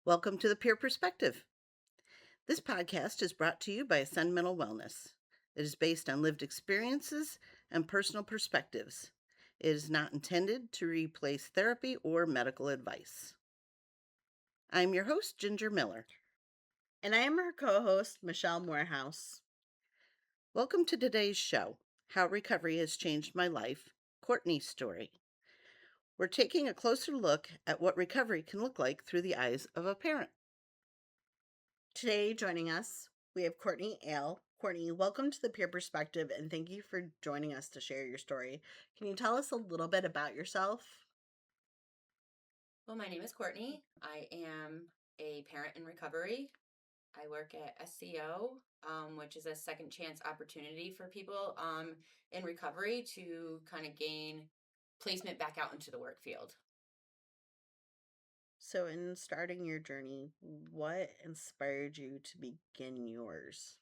Welcome to the Peer Perspective. This podcast is brought to you by Ascend Mental Wellness. It is based on lived experiences and personal perspectives. It is not intended to replace therapy or medical advice. I'm your host, Ginger Miller. And I am her co-host, Michelle Morehouse. Welcome to today's show, How Recovery Has Changed My Life, Cortney's Story. We're taking a closer look at what recovery can look like through the eyes of a parent. Today, joining us, we have Cortney Ehle. Cortney, welcome to the Peer Perspective, and thank you for joining us to share your story. Can you tell us a little bit about yourself? Well, my name is Cortney. I am a parent in recovery. I work at SCO, which is a second chance opportunity for people in recovery to kind of gain placement back out into the work field. So, in starting your journey, what inspired you to begin yours?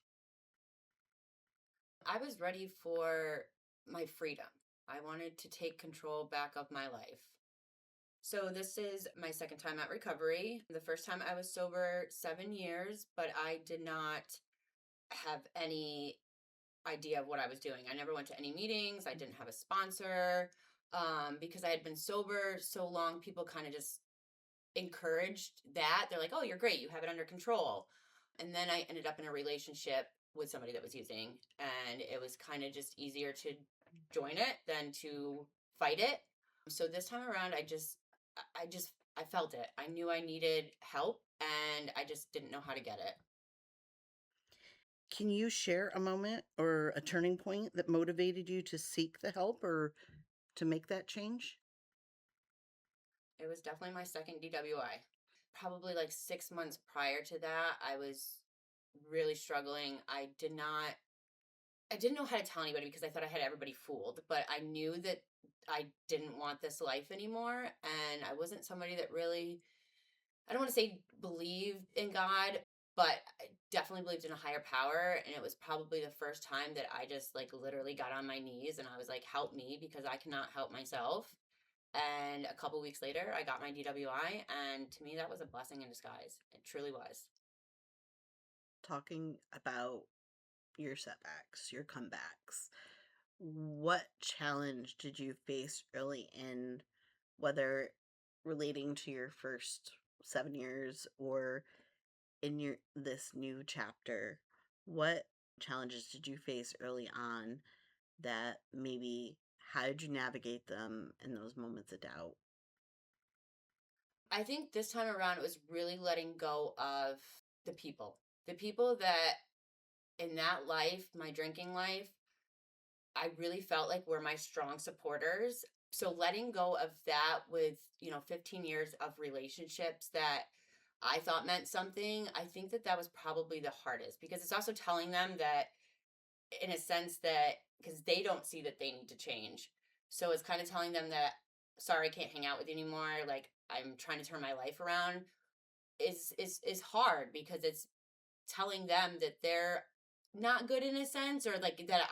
I was ready for my freedom. I wanted to take control back of my life. So this is my second time at recovery. The first time I was sober 7 years, but I did not have any idea of what I was doing. I never went to any meetings. I didn't have a sponsor because I had been sober so long. People kind of just encouraged that. They're like, oh, you're great. You have it under control. And then I ended up in a relationship with somebody that was using, and it was kind of just easier to join it than to fight it. So this time around, I felt it. I knew I needed help, and I just didn't know how to get it. Can you share a moment or a turning point that motivated you to seek the help or to make that change? It was definitely my second DWI. Probably like 6 months prior to that, I was really struggling. I didn't know how to tell anybody because I thought I had everybody fooled, but I knew that I didn't want this life anymore. And I wasn't somebody that really, I don't want to say believed in God, but I definitely believed in a higher power. And it was probably the first time that I just like literally got on my knees and I was like, help me because I cannot help myself. And a couple weeks later, I got my DWI. And to me, that was a blessing in disguise. It truly was. Talking about your setbacks, your comebacks, what challenge did you face early in, whether relating to your first 7 years or in your this new chapter? What challenges did you face early on that maybe how did you navigate them in those moments of doubt? I think this time around, it was really letting go of the people. The people that in that life, my drinking life, I really felt like were my strong supporters. So letting go of that with, 15 years of relationships that I thought meant something, I think that that was probably the hardest because it's also telling them that, in a sense, that because they don't see that they need to change. So it's kind of telling them that, sorry, I can't hang out with you anymore. Like, I'm trying to turn my life around is hard because it's telling them that they're not good in a sense or like that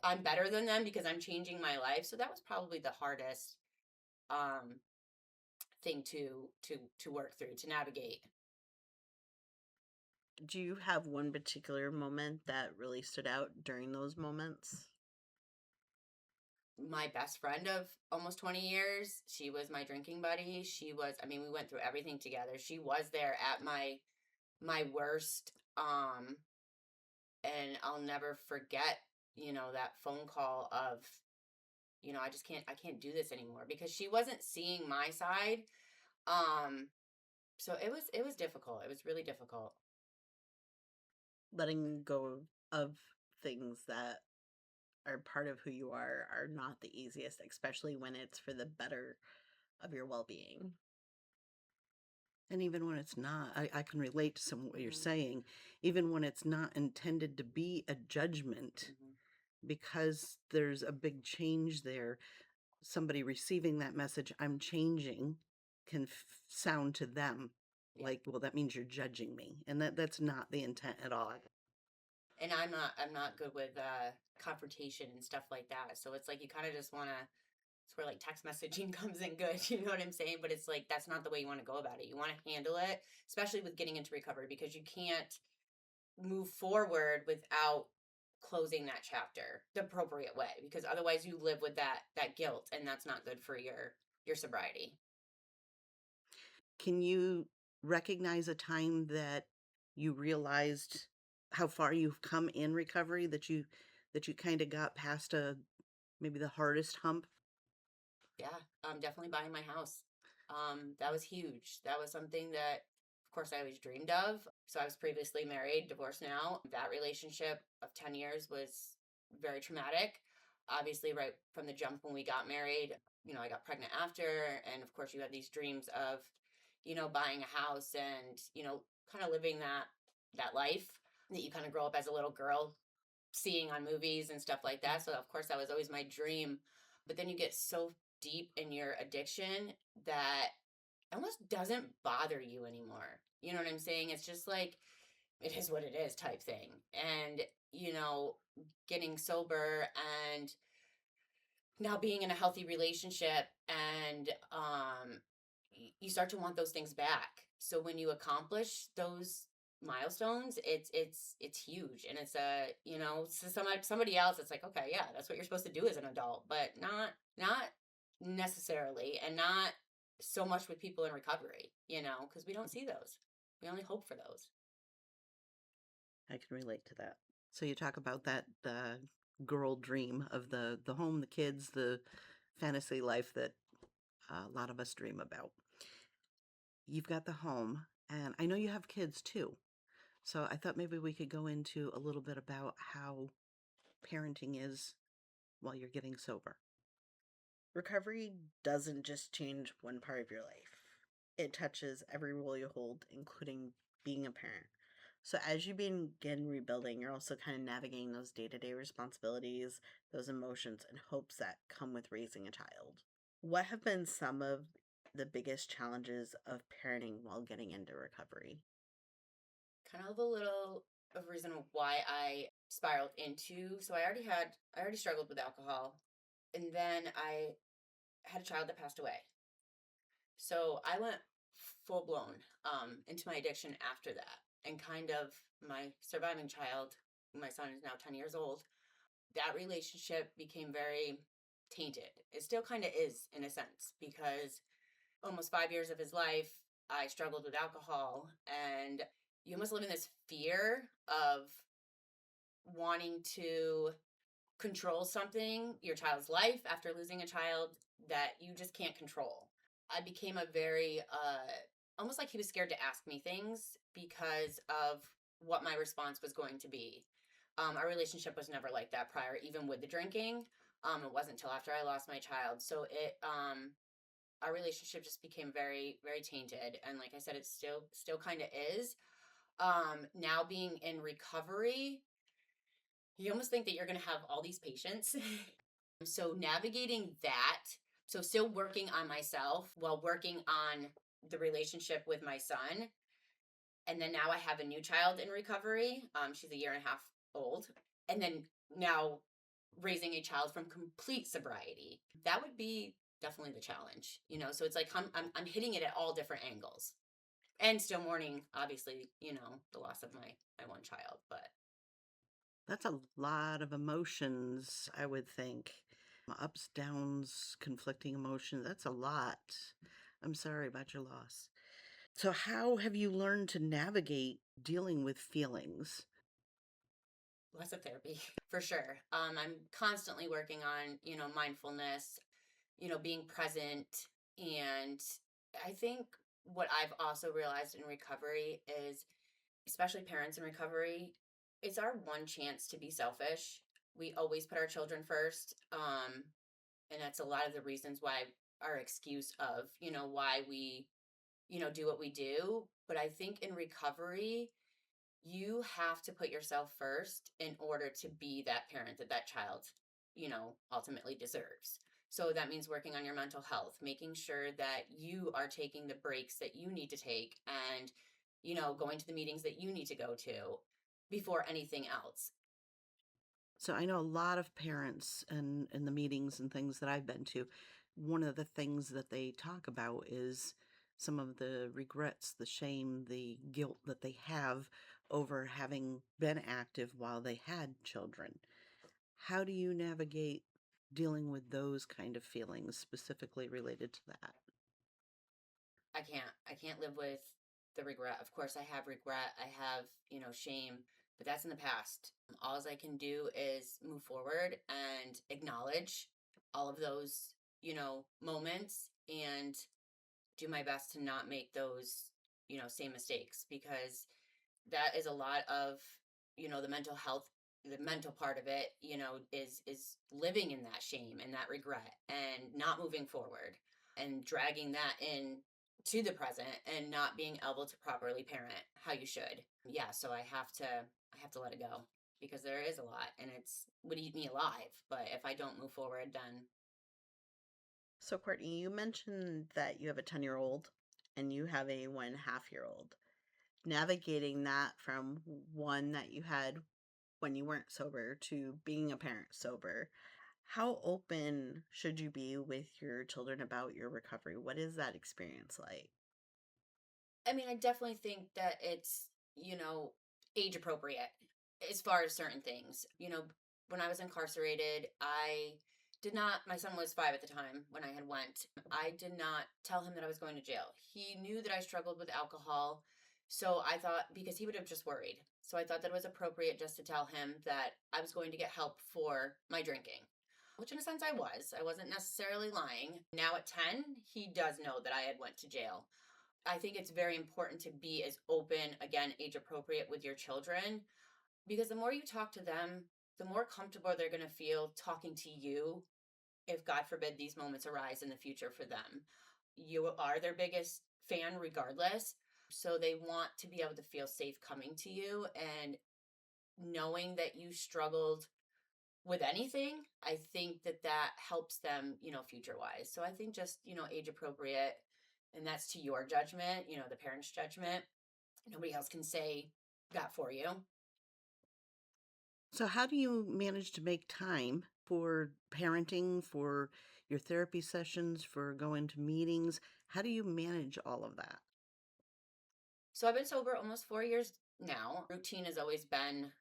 I'm better than them because I'm changing my life. So that was probably the hardest um thing to work through, to navigate. Do you have one particular moment that really stood out during those moments? My best friend of almost 20 years, she was my drinking buddy. We went through everything together. She was there at my worst. And I'll never forget, that phone call of, I can't do this anymore because she wasn't seeing my side. Um, so it was difficult. It was really difficult. Letting go of things that are part of who you are not the easiest, especially when it's for the better of your well-being. And even when it's not, I can relate to some of what you're Hmm. saying, even when it's not intended to be a judgment, Hmm. because there's a big change there. Somebody receiving that message, I'm changing, can sound to them Yeah. like, well, that means you're judging me. And that's not the intent at all. And I'm not good with confrontation and stuff like that. So it's like you kind of just want to it's where like text messaging comes in good. You know what I'm saying? But it's like, that's not the way you want to go about it. You want to handle it, especially with getting into recovery, because you can't move forward without closing that chapter the appropriate way, because otherwise you live with that guilt, and that's not good for your sobriety. Can you recognize a time that you realized how far you've come in recovery, that you kind of got past a maybe the hardest hump? Yeah, definitely buying my house. That was huge. That was something that, of course, I always dreamed of. So I was previously married, divorced now. That relationship of 10 years was very traumatic. Obviously, right from the jump when we got married, I got pregnant after. And of course, you have these dreams of, buying a house and, kind of living that life that you kind of grow up as a little girl seeing on movies and stuff like that. So of course that was always my dream. But then you get so deep in your addiction that it almost doesn't bother you anymore. You know what I'm saying? It's just like it is what it is type thing. And, getting sober and now being in a healthy relationship, and you start to want those things back. So when you accomplish those milestones, it's huge, and it's a, so somebody else, it's like, okay, yeah, that's what you're supposed to do as an adult, but not necessarily, and not so much with people in recovery, because we don't see those. We only hope for those. I can relate to that. So you talk about that girl dream of the home, the kids, the fantasy life that a lot of us dream about. You've got the home, and I know you have kids too. So I thought maybe we could go into a little bit about how parenting is while you're getting sober. Recovery doesn't just change one part of your life, it touches every role you hold, including being a parent. So, as you begin rebuilding, you're also kind of navigating those day to day responsibilities, those emotions, and hopes that come with raising a child. What have been some of the biggest challenges of parenting while getting into recovery? Kind of a little of reason why I spiraled into, so I already struggled with alcohol, and then I had a child that passed away. So I went full blown into my addiction after that, and kind of my surviving child, my son is now 10 years old, that relationship became very tainted. It still kind of is in a sense, because almost 5 years of his life, I struggled with alcohol, and you almost live in this fear of wanting to control something, your child's life after losing a child that you just can't control. I became a very, almost like he was scared to ask me things because of what my response was going to be. Our relationship was never like that prior, even with the drinking. It wasn't until after I lost my child. So our relationship just became very, very tainted. And like I said, it still kind of is. Now being in recovery, you almost think that you're going to have all these patients. So navigating that, so still working on myself while working on the relationship with my son. And then now I have a new child in recovery. She's a year and a half old. And then now raising a child from complete sobriety. That would be definitely the challenge, So it's like I'm hitting it at all different angles, and still mourning, obviously, the loss of my one child. But That's a lot of emotions, I would think. Ups, downs, conflicting emotions. That's a lot. I'm sorry about your loss. So, how have you learned to navigate dealing with feelings? lots of therapy for sure. I'm constantly working on, mindfulness, being present. And I think what I've also realized in recovery is, especially parents in recovery, it's our one chance to be selfish. We always put our children first. And that's a lot of the reasons why our excuse of, why we, do what we do. But I think in recovery, you have to put yourself first in order to be that parent that child, ultimately deserves. So that means working on your mental health, making sure that you are taking the breaks that you need to take, and, going to the meetings that you need to go to before anything else. So, I know a lot of parents and in the meetings and things that I've been to, one of the things that they talk about is some of the regrets, the shame, the guilt that they have over having been active while they had children. How do you navigate dealing with those kind of feelings specifically related to that? I can't live with the regret. Of course I have regret. I have, shame, but that's in the past. All I can do is move forward and acknowledge all of those, moments and do my best to not make those, same mistakes, because that is a lot of, the mental health, the mental part of it, is living in that shame and that regret and not moving forward and dragging that in to the present and not being able to properly parent how you should. Yeah, so I have to let it go, because there is a lot and it's would eat me alive, but if I don't move forward, then So, Courtney, you mentioned that you have a 10-year-old and you have a 1.5-year-old. Navigating that from one that you had when you weren't sober to being a parent sober, how open should you be with your children about your recovery? What is that experience like? I mean, I definitely think that it's, age appropriate as far as certain things. When I was incarcerated, I did not my son was 5 at the time when I had went. I did not tell him that I was going to jail. He knew that I struggled with alcohol, so I thought, because he would have just worried. So I thought that it was appropriate just to tell him that I was going to get help for my drinking. Which in a sense I was. I wasn't necessarily lying. Now at 10, he does know that I had went to jail. I think it's very important to be as open, again, age appropriate with your children, because the more you talk to them, the more comfortable they're going to feel talking to you if, God forbid, these moments arise in the future for them. You are their biggest fan regardless. So they want to be able to feel safe coming to you, and knowing that you struggled with anything, I think that that helps them, future wise. So I think just, age appropriate, and that's to your judgment, the parent's judgment. Nobody else can say that for you. So, how do you manage to make time for parenting, for your therapy sessions, for going to meetings? How do you manage all of that? So I've been sober almost 4 years now. Routine has always been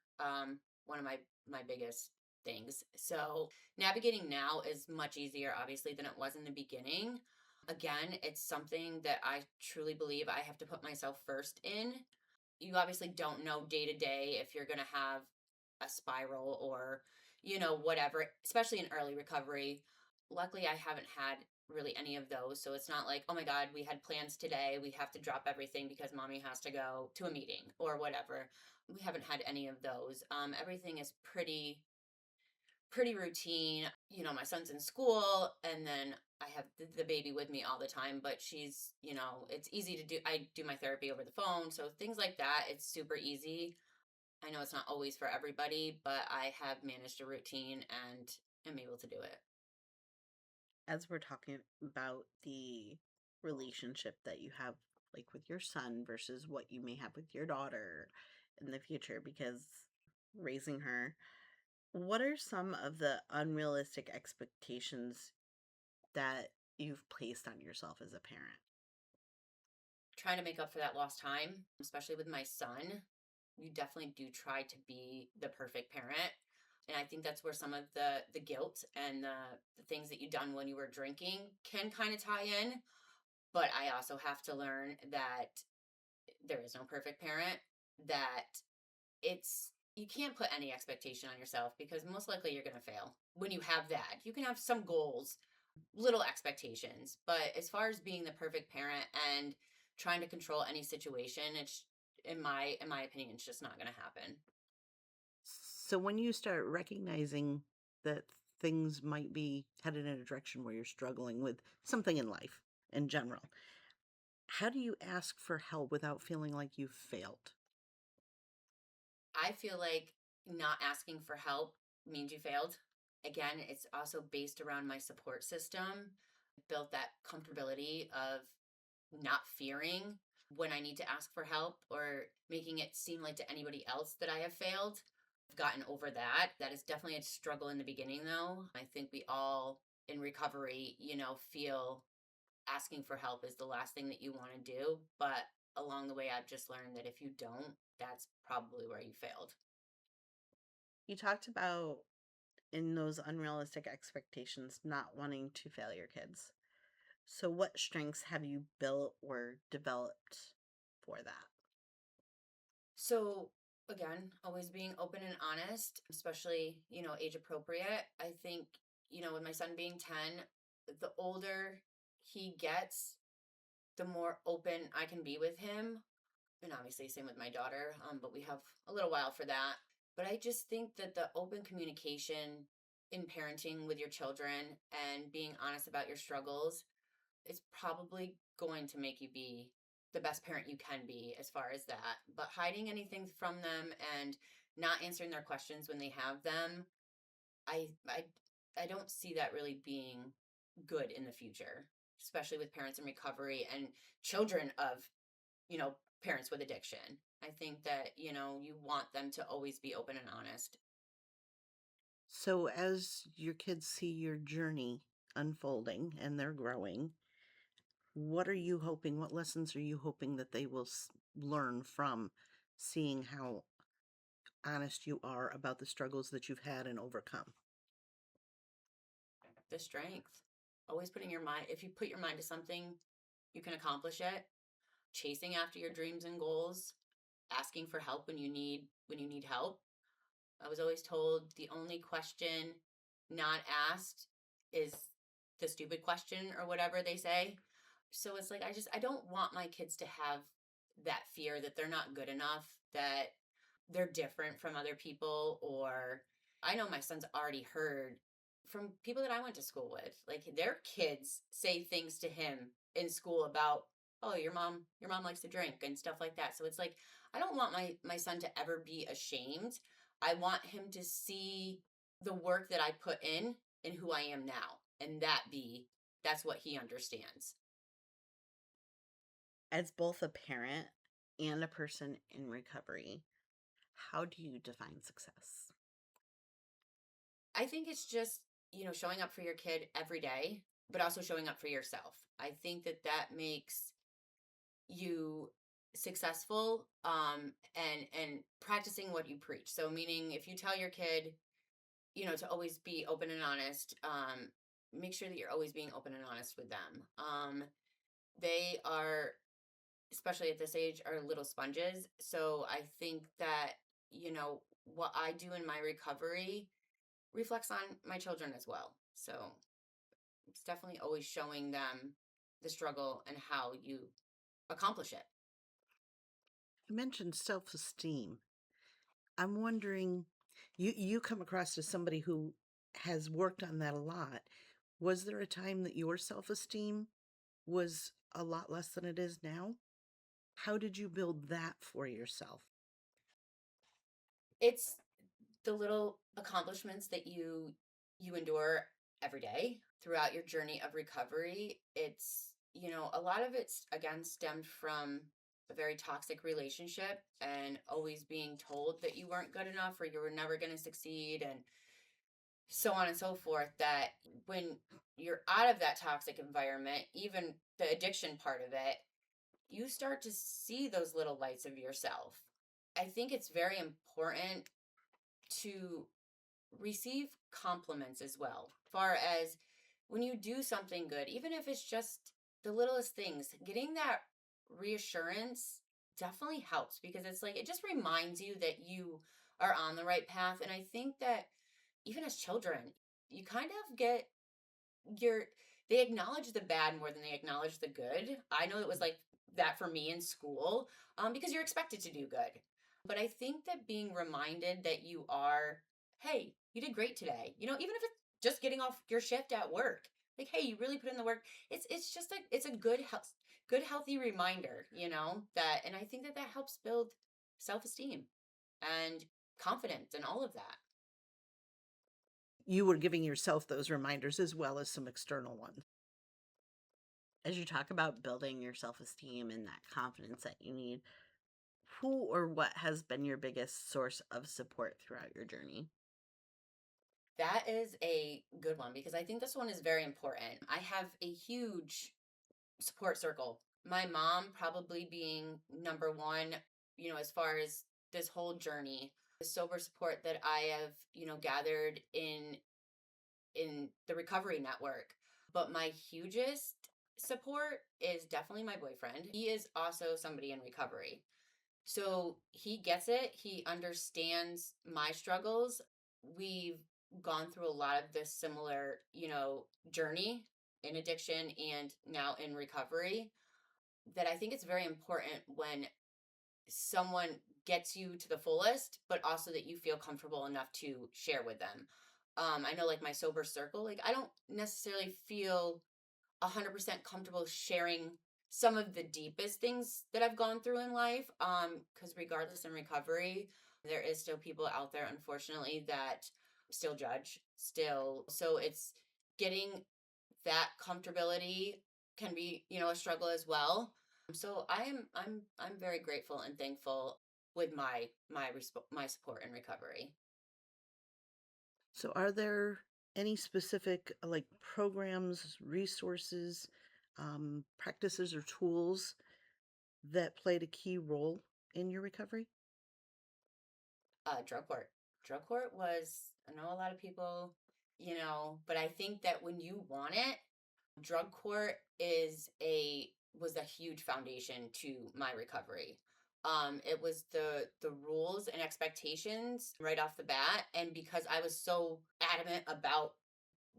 one of my biggest things. So navigating now is much easier, obviously, than it was in the beginning. Again, it's something that I truly believe I have to put myself first in. You obviously don't know day to day if you're going to have a spiral or, whatever, especially in early recovery. Luckily, I haven't had really any of those. So it's not like, oh my God, we had plans today. We have to drop everything because mommy has to go to a meeting or whatever. We haven't had any of those. Everything is pretty routine. My son's in school, and then I have the baby with me all the time, but she's, it's easy to do. I do my therapy over the phone. So things like that, it's super easy. I know it's not always for everybody, but I have managed a routine and am able to do it. As we're talking about the relationship that you have, like with your son versus what you may have with your daughter in the future, because raising her, what are some of the unrealistic expectations that you've placed on yourself as a parent? Trying to make up for that lost time, especially with my son. You definitely do try to be the perfect parent. And I think that's where some of the guilt and the things that you done when you were drinking can kind of tie in. But I also have to learn that there is no perfect parent, that it's you can't put any expectation on yourself, because most likely you're going to fail. When you have that, you can have some goals, little expectations, but as far as being the perfect parent and trying to control any situation, it's in my opinion, it's just not going to happen. So, when you start recognizing that things might be headed in a direction where you're struggling with something in life in general, how do you ask for help without feeling like you've failed? I feel like not asking for help means you failed. Again, it's also based around my support system. Built that comfortability of not fearing when I need to ask for help or making it seem like to anybody else that I have failed. I've gotten over that. That is definitely a struggle in the beginning, though. I think we all in recovery, feel asking for help is the last thing that you want to do. But along the way, I've just learned that if you don't, that's probably where you failed. You talked about in those unrealistic expectations not wanting to fail your kids. So, what strengths have you built or developed for that? So, again, always being open and honest, especially, age appropriate. I think, with my son being 10, the older he gets, the more open I can be with him. And obviously, same with my daughter, but we have a little while for that. But I just think that the open communication in parenting with your children and being honest about your struggles is probably going to make you be the best parent you can be as far as that. But hiding anything from them and not answering their questions when they have them, I I I don't see that really being good in the future, especially with parents in recovery and children of, you know, parents with addiction. I think that, you want them to always be open and honest. So, as your kids see your journey unfolding and they're growing, what are you hoping? What lessons are you hoping that they will learn from seeing how honest you are about the struggles that you've had and overcome? The strength. Always putting your mind, if you put your mind to something, you can accomplish it. Chasing after your dreams and goals, asking for help when you need help. I was always told the only question not asked is the stupid question or whatever they say. So it's like I don't want my kids to have that fear that they're not good enough, that they're different from other people, or I know my son's already heard from people that I went to school with, like their kids say things to him in school about, oh, your mom likes to drink and stuff like that. So it's like I don't want my son to ever be ashamed. I want him to see the work that I put in and who I am now, and that's what he understands. As both a parent and a person in recovery, how do you define success? I think it's just, showing up for your kid every day, but also showing up for yourself. I think that makes you successful, and practicing what you preach. So meaning if you tell your kid, to always be open and honest, make sure that you're always being open and honest with them. They are, especially at this age, are little sponges. So I think that, what I do in my recovery reflects on my children as well. So it's definitely always showing them the struggle and how you accomplish it. You mentioned self-esteem. I'm wondering, you come across as somebody who has worked on that a lot. Was there a time that your self-esteem was a lot less than it is now? How did you build that for yourself? It's the little accomplishments that you endure every day throughout your journey of recovery. It's, a lot of it's again stemmed from a very toxic relationship and always being told that you weren't good enough or you were never going to succeed and so on and so forth, that when you're out of that toxic environment, even the addiction part of it, you start to see those little lights of yourself. I think it's very important to receive compliments as well. Far as when you do something good, even if it's just the littlest things, getting that reassurance definitely helps because it's like it just reminds you that you are on the right path. And I think that even as children, you kind of get your they acknowledge the bad more than they acknowledge the good. I know it was like that for me in school, because you're expected to do good. But I think that being reminded that you are, hey, you did great today. Even if it's just getting off your shift at work, like, hey, you really put in the work. It's just it's a good healthy reminder, that, and I think that helps build self esteem and confidence and all of that. You were giving yourself those reminders as well as some external ones. As you talk about building your self esteem and that confidence that you need, who or what has been your biggest source of support throughout your journey? That is a good one because I think this one is very important. I have a huge support circle. My mom probably being number one, as far as this whole journey, the sober support that I have, gathered in the recovery network. But my hugest support is definitely my boyfriend. He is also somebody in recovery. So he gets it. He understands my struggles. We've gone through a lot of this similar, journey in addiction and now in recovery, that I think it's very important when someone gets you to the fullest, but also that you feel comfortable enough to share with them. I know like my sober circle, like I don't necessarily feel 100% comfortable sharing some of the deepest things that I've gone through in life. Because regardless in recovery, there is still people out there, unfortunately, that still judge, still. So it's getting that comfortability can be, a struggle as well. So I'm very grateful and thankful with my support in recovery. So, are there any specific like programs, resources, practices, or tools that played a key role in your recovery? Drug court. Drug court was, I know a lot of people, but I think that when you want it, drug court was a huge foundation to my recovery. It was the rules and expectations right off the bat, and because I was so adamant about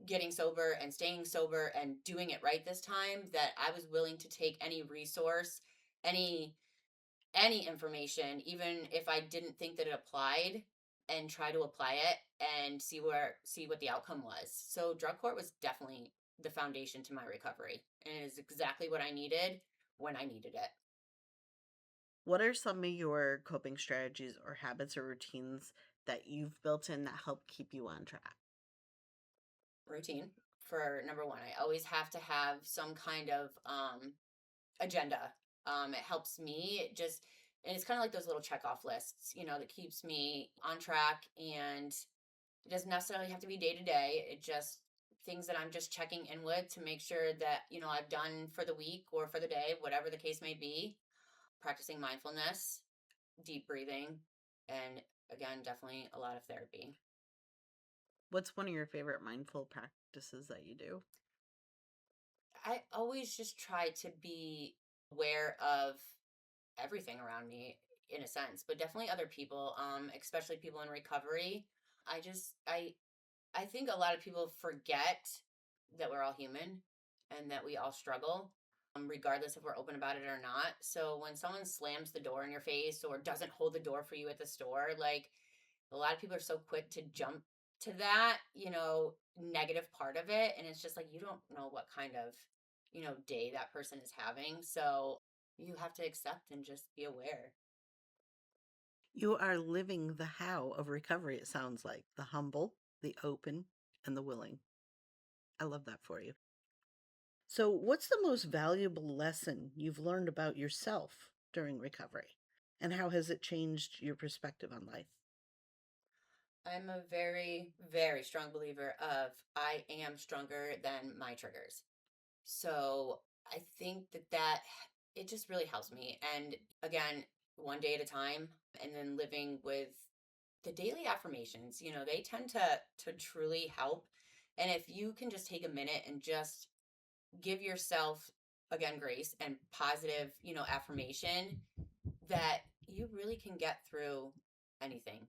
getting sober and staying sober and doing it right this time, that I was willing to take any resource, any any information, even if I didn't think that it applied, and try to apply it and see what the outcome was. So drug court was definitely the foundation to my recovery, and it is exactly what I needed when I needed it. What are some of your coping strategies or habits or routines that you've built in that help keep you on track? Routine for number one. I always have to have some kind of agenda. It helps me. And it's kind of like those little check off lists, that keeps me on track. And it doesn't necessarily have to be day to day. It just things that I'm just checking in with to make sure that, I've done for the week or for the day, whatever the case may be. Practicing mindfulness, deep breathing, and again, definitely a lot of therapy. What's one of your favorite mindful practices that you do? I always just try to be aware of everything around me in a sense, but definitely other people, especially people in recovery. I just I think a lot of people forget that we're all human and that we all struggle, regardless if we're open about it or not. So when someone slams the door in your face or doesn't hold the door for you at the store, like a lot of people are so quick to jump to that, negative part of it. And it's just like, you don't know what kind of, day that person is having. So you have to accept and just be aware. You are living the how of recovery, it sounds like the humble, the open, and the willing. I love that for you. So, what's the most valuable lesson you've learned about yourself during recovery? And how has it changed your perspective on life? I'm a very, very strong believer of I am stronger than my triggers. So I think that it just really helps me. And again, one day at a time, and then living with the daily affirmations, they tend to truly help. And if you can just take a minute and just give yourself again grace and positive, affirmation, that you really can get through anything.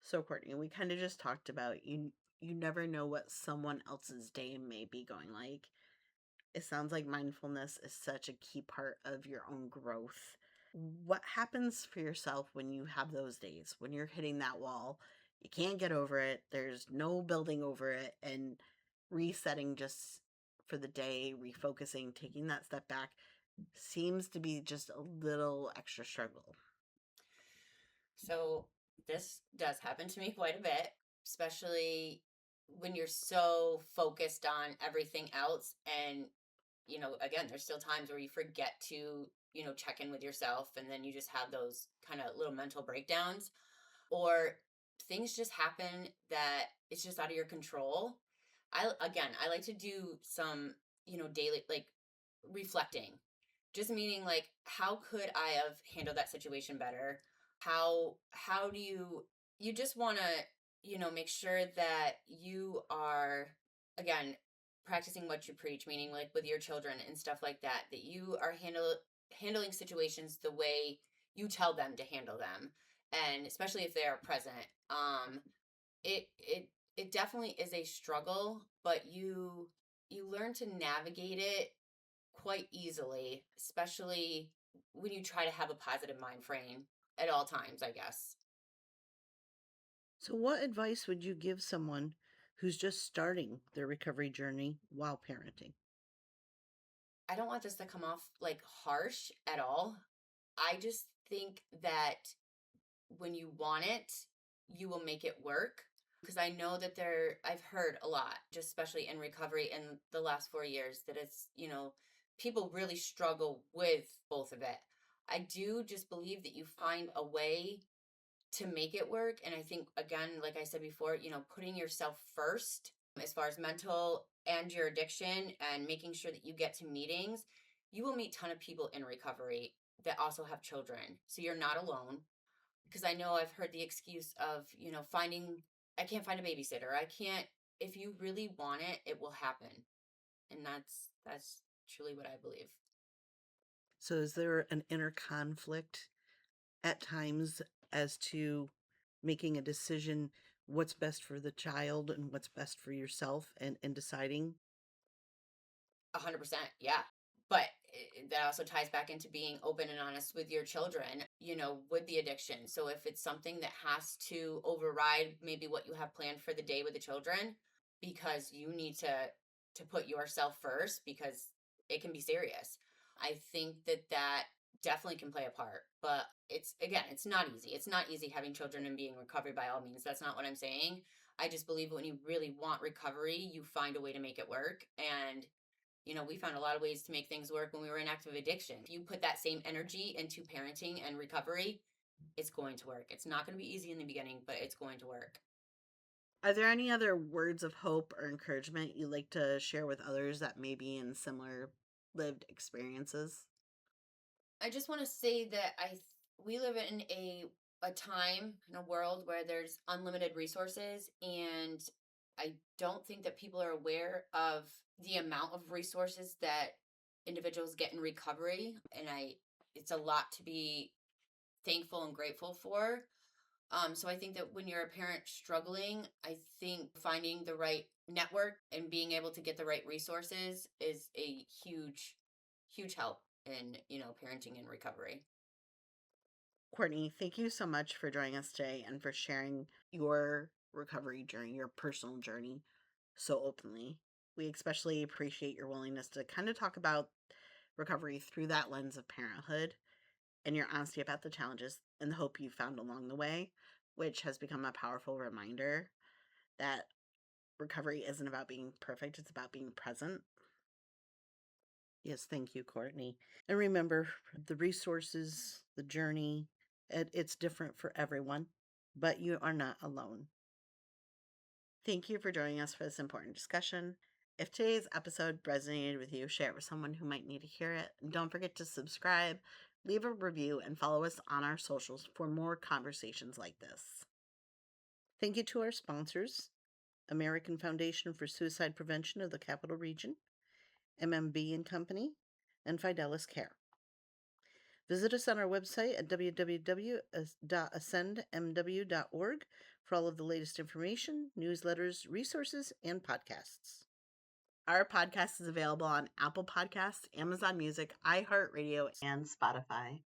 So, Courtney, we kind of just talked about you never know what someone else's day may be going like. It sounds like mindfulness is such a key part of your own growth. What happens for yourself when you have those days, when you're hitting that wall? You can't get over it, there's no building over it, and resetting just for the day, refocusing, taking that step back seems to be just a little extra struggle. So this does happen to me quite a bit, especially when you're so focused on everything else. And, again, there's still times where you forget to, check in with yourself. And then you just have those kind of little mental breakdowns, or things just happen that it's just out of your control. I like to do some, daily, like, reflecting. Just meaning, like, how could I have handled that situation better? How do you just want to, make sure that you are, again, practicing what you preach, meaning like with your children and stuff like that, that you are handling situations the way you tell them to handle them, and especially if they are present. It definitely is a struggle, but you learn to navigate it quite easily, especially when you try to have a positive mind frame at all times, I guess. So, what advice would you give someone who's just starting their recovery journey while parenting? I don't want this to come off like harsh at all. I just think that when you want it, you will make it work. Because I know that I've heard a lot, just especially in recovery in the last 4 years, that it's, people really struggle with both of it. I do just believe that you find a way to make it work. And I think, again, like I said before, putting yourself first as far as mental and your addiction, and making sure that you get to meetings, you will meet a ton of people in recovery that also have children. So you're not alone. Because I know I've heard the excuse of, I can't find a babysitter. I can't, if you really want it, it will happen. And that's truly what I believe. So, is there an inner conflict at times as to making a decision what's best for the child and what's best for yourself and deciding? 100%, yeah. But that also ties back into being open and honest with your children, with the addiction. So if it's something that has to override maybe what you have planned for the day with the children, because you need to put yourself first, because it can be serious. I think that definitely can play a part. But it's not easy. It's not easy having children and being in recovery, by all means. That's not what I'm saying. I just believe when you really want recovery, you find a way to make it work. And we found a lot of ways to make things work when we were in active addiction. If you put that same energy into parenting and recovery, it's going to work. It's not going to be easy in the beginning, but it's going to work. Are there any other words of hope or encouragement you'd like to share with others that may be in similar lived experiences? I just want to say that we live in a time in a world where there's unlimited resources, and I don't think that people are aware of the amount of resources that individuals get in recovery, and I it's a lot to be thankful and grateful for. So I think that when you're a parent struggling, I think finding the right network and being able to get the right resources is a huge, huge help in, parenting and recovery. Courtney, thank you so much for joining us today and for sharing your recovery journey, your personal journey, so openly. We especially appreciate your willingness to kind of talk about recovery through that lens of parenthood, and your honesty about the challenges and the hope you found along the way, which has become a powerful reminder that recovery isn't about being perfect, it's about being present. Yes, thank you, Courtney. And remember, the resources, the journey, it's different for everyone, but you are not alone. Thank you for joining us for this important discussion. If today's episode resonated with you, share it with someone who might need to hear it. And don't forget to subscribe, leave a review, and follow us on our socials for more conversations like this. Thank you to our sponsors, American Foundation for Suicide Prevention of the Capital Region, MMB and Company, and Fidelis Care. Visit us on our website at www.ascendmw.org for all of the latest information, newsletters, resources, and podcasts. Our podcast is available on Apple Podcasts, Amazon Music, iHeartRadio, and Spotify.